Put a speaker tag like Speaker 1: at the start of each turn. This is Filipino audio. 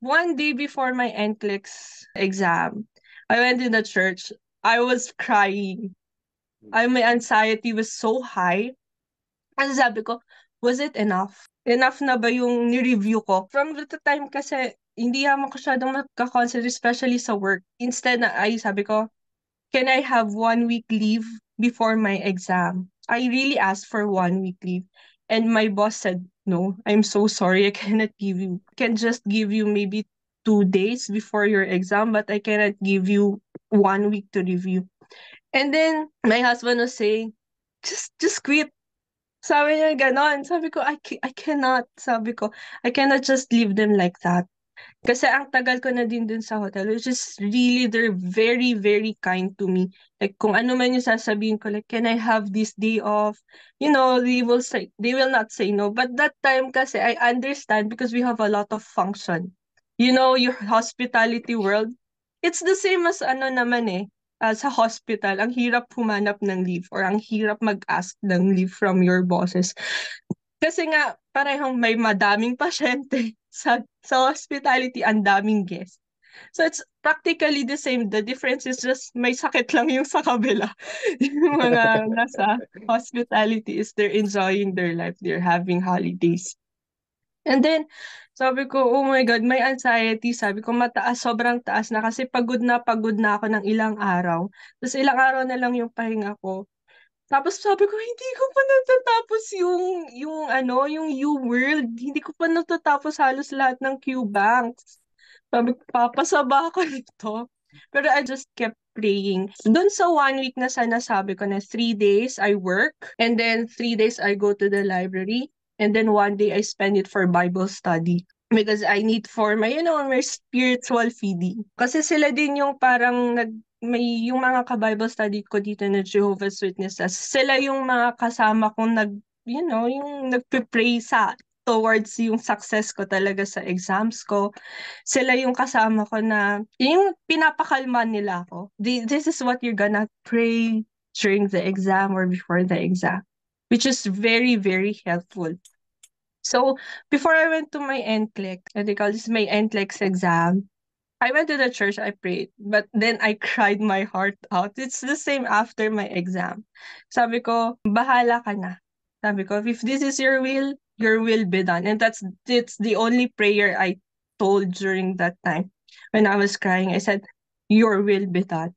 Speaker 1: one day before my NCLEX exam, I went in the church. I was crying. My anxiety was so high. Kasi sabi ko, was it enough? Enough na ba yung ni-review ko? From the time kasi, hindi naman ko masyadong magka-concentrate, especially sa work. Instead na, sabi ko, can I have 1 week leave before my exam? I really asked for 1 week leave. And my boss said, no, I'm so sorry. I cannot give you. I can just give you maybe 2 days before your exam, but I cannot give you 1 week to review. And then my husband was saying, just quit. Sabi niya ganon. Sabi ko, I cannot. Sabi ko, I cannot just leave them like that. Kasi ang tagal ko na din dun sa hotel, which is really, they're very, very kind to me. Like, kung ano man yung sasabihin ko, like, can I have this day off? They will not say no. But that time kasi, I understand because we have a lot of function. Your hospitality world, it's the same as ano naman sa hospital, ang hirap humanap ng leave or ang hirap mag-ask ng leave from your bosses. Kasi nga, parehong may madaming pasyente sa hospitality, ang daming guest. So it's practically the same. The difference is just may sakit lang yung sa kabila. Yung mga nasa hospitality is they're enjoying their life. They're having holidays. And then, sabi ko, oh my God, may anxiety. Sabi ko, mataas, sobrang taas na kasi pagod na ako ng ilang araw. Tapos ilang araw na lang yung pahinga ko. Tapos sabi ko, hindi ko pa natatapos yung U-World. Hindi ko pa natatapos halos lahat ng Q-Banks. Sabi ko, papasaba ako nito. Pero I just kept praying. Doon sa 1 week na sana sabi ko na 3 days I work, and then 3 days I go to the library, and then 1 day I spend it for Bible study. Because I need for my spiritual feeding. Kasi sila din yung parang yung mga ka-Bible study ko dito na Jehovah's Witnesses, sila yung mga kasama kong yung nagpe-pray towards yung success ko talaga sa exams ko. Sila yung kasama ko na, yung pinapakalma nila ako. This is what you're gonna pray during the exam or before the exam, which is very, very helpful. So, before I went to my NCLEX, what they call this, my NCLEX exam, I went to the church, I prayed, but then I cried my heart out. It's the same after my exam. Sabi ko, bahala ka na. Sabi ko, if this is your will be done. And it's the only prayer I told during that time. When I was crying, I said, your will be done.